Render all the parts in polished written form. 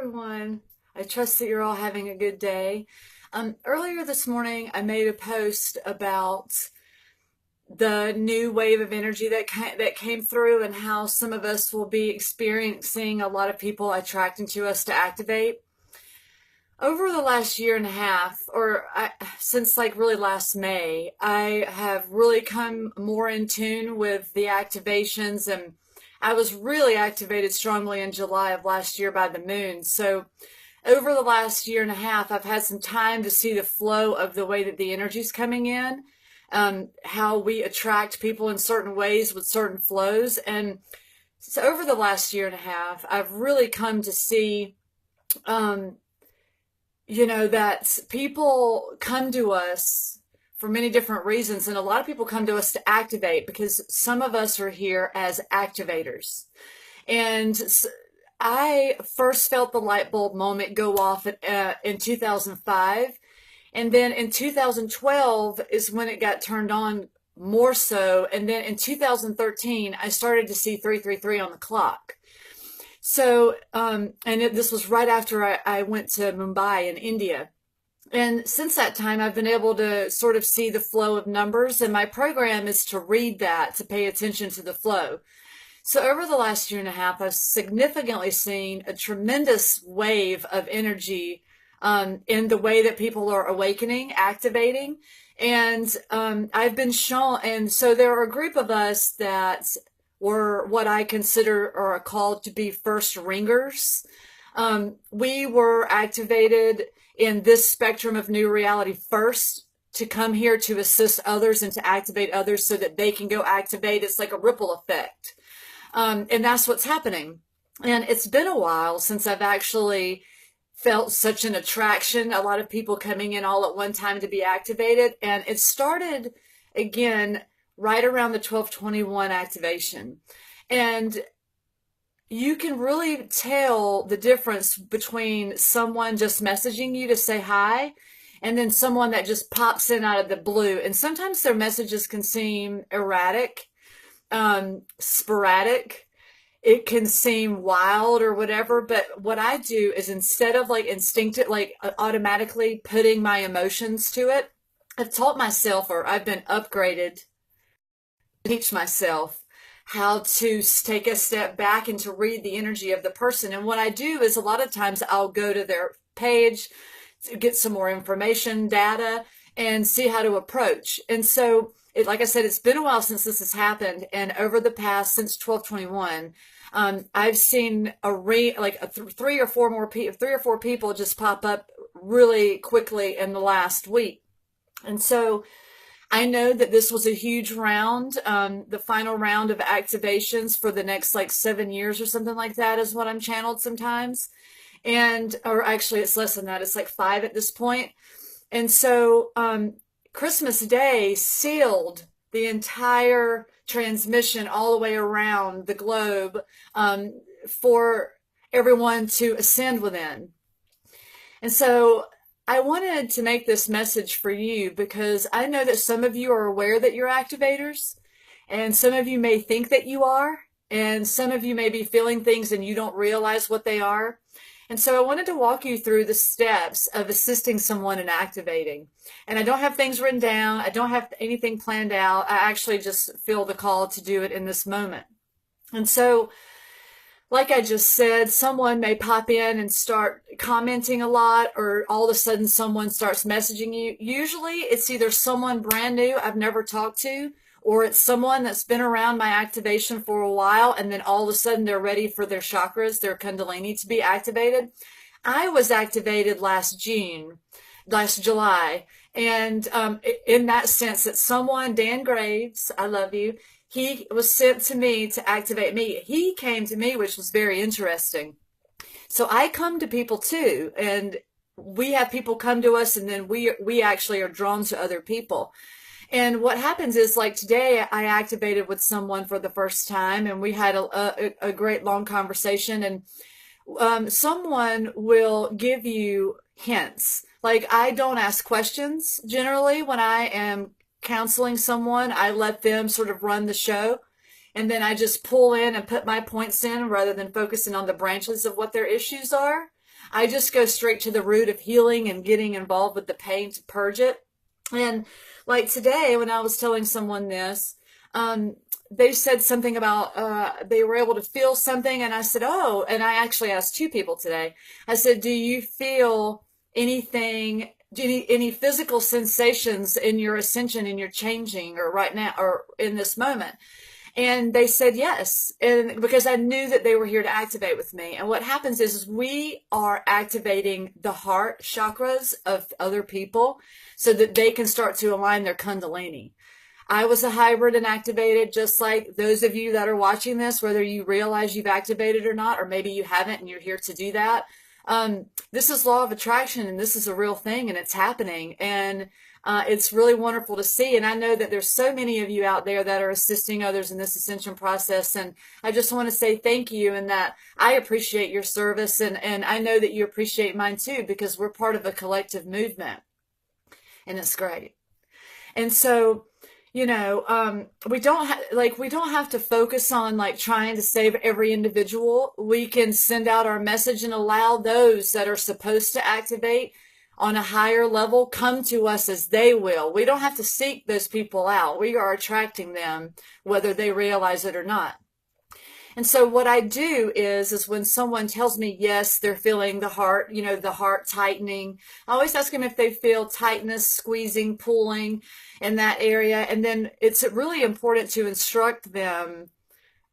everyone. I trust that you're all having a good day. Earlier this morning, I made a post about the new wave of energy that came through and how some of us will be experiencing a lot of people attracting to us to activate. Over the last year and a half, since like really last May, I have really come more in tune with the activations, and I was really activated strongly in July of last year by the moon. So over the last year and a half, I've had some time to see the flow of the way that the energy's coming in, how we attract people in certain ways with certain flows. And so over the last year and a half, I've really come to see, um, that people come to us for many different reasons. And a lot of people come to us to activate because some of us are here as activators. And I first felt the light bulb moment go off in 2005. And then in 2012 is when it got turned on more so. And then in 2013, I started to see 333 on the clock. So, this was right after I went to Mumbai in India. And since that time, I've been able to sort of see the flow of numbers, and my program is to read that, to pay attention to the flow. So over the last year and a half, I've significantly seen a tremendous wave of energy in the way that people are awakening, activating. And I've been shown, and so there are a group of us that were what I consider or are called to be first ringers. We were activated in this spectrum of new reality first to come here to assist others and to activate others so that they can go activate. It's like a ripple effect. And that's what's happening. And it's been a while since I've actually felt such an attraction, a lot of people coming in all at one time to be activated. And it started again right around the 1221 activation. And you can really tell the difference between someone just messaging you to say hi and then someone that just pops in out of the blue. And sometimes their messages can seem erratic, sporadic. It can seem wild or whatever. But what I do is instead of like instinctive, like automatically putting my emotions to it, I've taught myself, or I've been upgraded, teach myself how to take a step back and to read the energy of the person. And what I do is a lot of times I'll go to their page to get some more information, data, and see how to approach. And so, like I said, it's been a while since this has happened. And over the past, since 1221, I've seen three or four people just pop up really quickly in the last week. And so I know that this was a huge round, the final round of activations for the next like 7 years or something like that is what I'm channeled sometimes. Or actually it's less than that. It's like 5 at this point. And so, Christmas Day sealed the entire transmission all the way around the globe, for everyone to ascend within. And so I wanted to make this message for you because I know that some of you are aware that you're activators, and some of you may think that you are, and some of you may be feeling things and you don't realize what they are. And so I wanted to walk you through the steps of assisting someone in activating. And I don't have things written down. I don't have anything planned out. I actually just feel the call to do it in this moment. And so, like I just said, someone may pop in and start commenting a lot, or all of a sudden someone starts messaging you. Usually it's either someone brand new I've never talked to, or it's someone that's been around my activation for a while, and then all of a sudden they're ready for their chakras, their kundalini to be activated. I was activated last July, and in that sense that someone, Dan Graves, I love you, he was sent to me to activate me. He came to me, which was very interesting. So I come to people too, and we have people come to us, and then we actually are drawn to other people. And what happens is, like today, I activated with someone for the first time, and we had a great long conversation. And someone will give you hints. Like, I don't ask questions generally when I am counseling someone. I let them sort of run the show. And then I just pull in and put my points in rather than focusing on the branches of what their issues are. I just go straight to the root of healing and getting involved with the pain to purge it. And like today, when I was telling someone this, they said something about they were able to feel something, and I said, "Oh," and I actually asked two people today. I said, "Do you feel anything? Do you any physical sensations in your ascension, in your changing, or right now, or in this moment?" And they said yes. And because I knew that they were here to activate with me. And what happens is we are activating the heart chakras of other people so that they can start to align their Kundalini. I was a hybrid and activated, just like those of you that are watching this, whether you realize you've activated or not, or maybe you haven't and you're here to do that. This is law of attraction, and this is a real thing, and it's happening. And it's really wonderful to see. And I know that there's so many of you out there that are assisting others in this ascension process. And I just want to say thank you, and that I appreciate your service. And I know that you appreciate mine too, because we're part of a collective movement, and it's great. And so, we don't we don't have to focus on like trying to save every individual. We can send out our message and allow those that are supposed to activate on a higher level come to us as they will. We don't have to seek those people out. We are attracting them whether they realize it or not. And so what I do is when someone tells me, yes, they're feeling the heart, the heart tightening, I always ask them if they feel tightness, squeezing, pulling in that area. And then it's really important to instruct them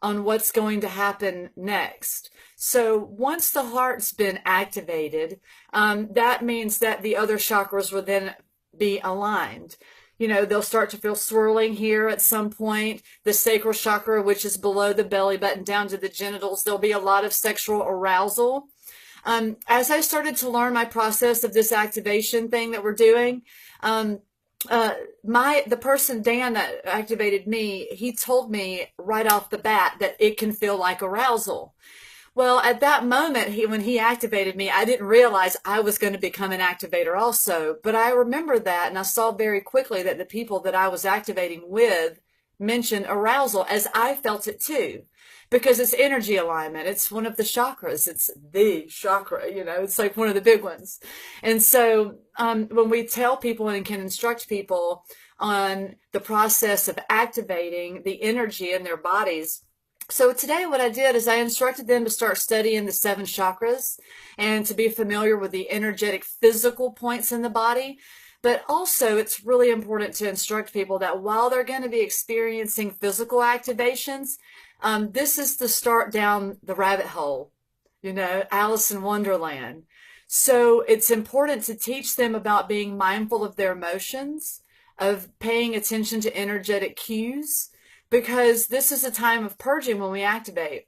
on what's going to happen next. So once the heart's been activated, that means that the other chakras will then be aligned. They'll start to feel swirling here at some point. The sacral chakra, which is below the belly button down to the genitals, there'll be a lot of sexual arousal. As I started to learn my process of this activation thing that we're doing, the person, Dan, that activated me, he told me right off the bat that it can feel like arousal. Well, at that moment, when he activated me, I didn't realize I was going to become an activator also. But I remember that, and I saw very quickly that the people that I was activating with mentioned arousal, as I felt it too, because it's energy alignment. It's one of the chakras. It's the chakra, it's like one of the big ones. And so when we tell people and can instruct people on the process of activating the energy in their bodies, so today what I did is I instructed them to start studying the 7 chakras and to be familiar with the energetic physical points in the body. But also it's really important to instruct people that while they're going to be experiencing physical activations, this is the start down the rabbit hole, Alice in Wonderland. So it's important to teach them about being mindful of their emotions, of paying attention to energetic cues, because this is a time of purging when we activate.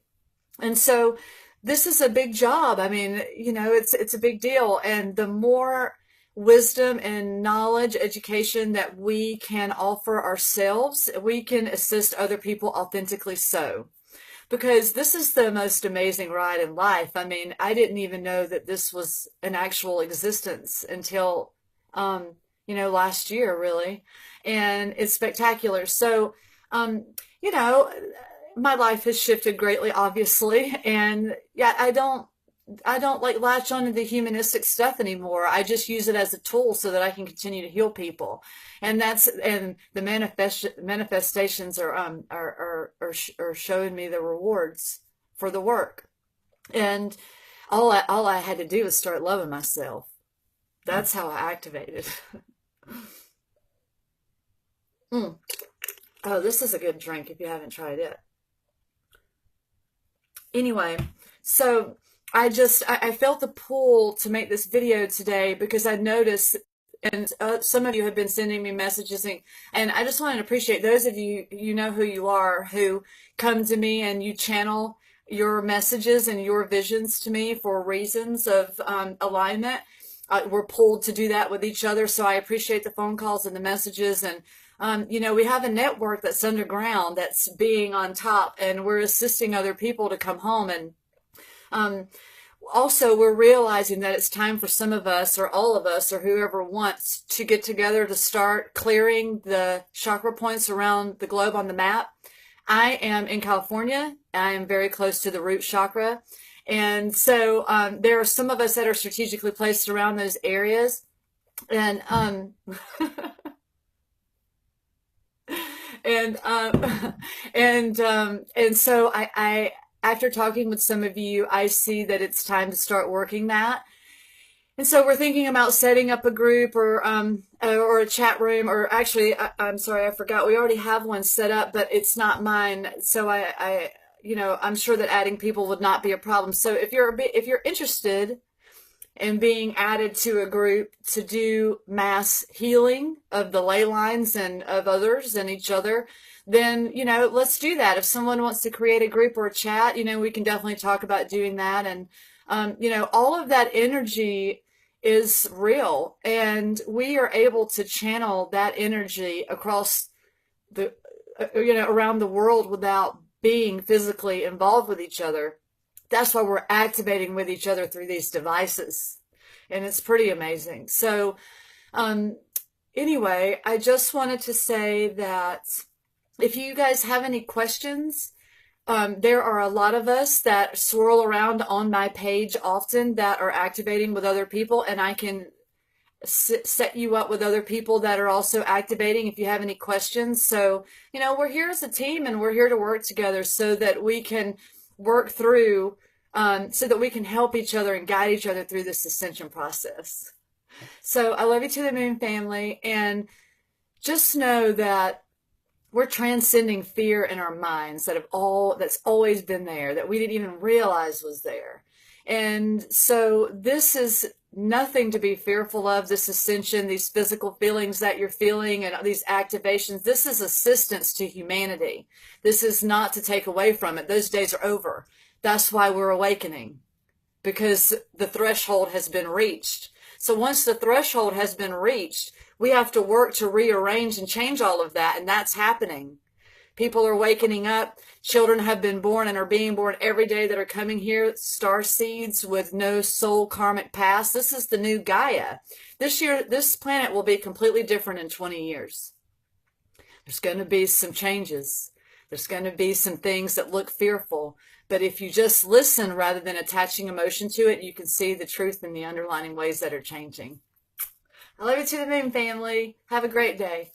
And so this is a big job. I mean, it's a big deal. And the more wisdom and knowledge, education that we can offer ourselves, we can assist other people authentically so. Because this is the most amazing ride in life. I mean, I didn't even know that this was an actual existence until, last year, really. And it's spectacular. So, my life has shifted greatly, obviously. And yeah, I don't like latch onto the humanistic stuff anymore. I just use it as a tool so that I can continue to heal people. And the manifestations are showing me the rewards for the work. And all I had to do was start loving myself. That's how I activated. Mm. Oh, this is a good drink if you haven't tried it. Anyway, so I felt the pull to make this video today because I noticed, and some of you have been sending me messages, and I just wanted to appreciate those of you, who you are, who come to me and you channel your messages and your visions to me for reasons of alignment. We're pulled to do that with each other, so I appreciate the phone calls and the messages. And we have a network that's underground that's being on top, and we're assisting other people to come home. And also, we're realizing that it's time for some of us, or all of us, or whoever wants, to get together to start clearing the chakra points around the globe on the map. I am in California. I am very close to the root chakra. And so there are some of us that are strategically placed around those areas. And and and so I after talking with some of you, I see that it's time to start working that. And so we're thinking about setting up a group or a chat room, or actually I'm sorry, I forgot, we already have one set up, but it's not mine. So I I'm sure that adding people would not be a problem. So if you're interested in being added to a group to do mass healing of the ley lines and of others and each other, then, let's do that. If someone wants to create a group or a chat, we can definitely talk about doing that. And, all of that energy is real, and we are able to channel that energy across the, around the world without being physically involved with each other. That's why we're activating with each other through these devices. And it's pretty amazing. So, anyway, I just wanted to say that if you guys have any questions, there are a lot of us that swirl around on my page often that are activating with other people, and I can set you up with other people that are also activating if you have any questions. So, we're here as a team, and we're here to work together so that we can work through, so that we can help each other and guide each other through this ascension process. So I love you to the moon, family, and just know that we're transcending fear in our minds that's always been there, that we didn't even realize was there. And so this is nothing to be fearful of, this ascension, these physical feelings that you're feeling and these activations. This is assistance to humanity. This is not to take away from it. Those days are over. That's why we're awakening, because the threshold has been reached. So once the threshold has been reached, we have to work to rearrange and change all of that, and that's happening. People are waking up. Children have been born and are being born every day that are coming here, star seeds with no soul karmic past. This is the new Gaia. This year, this planet will be completely different in 20 years. There's going to be some changes. There's going to be some things that look fearful. But if you just listen rather than attaching emotion to it, you can see the truth in the underlying ways that are changing. I love you to the moon, family. Have a great day.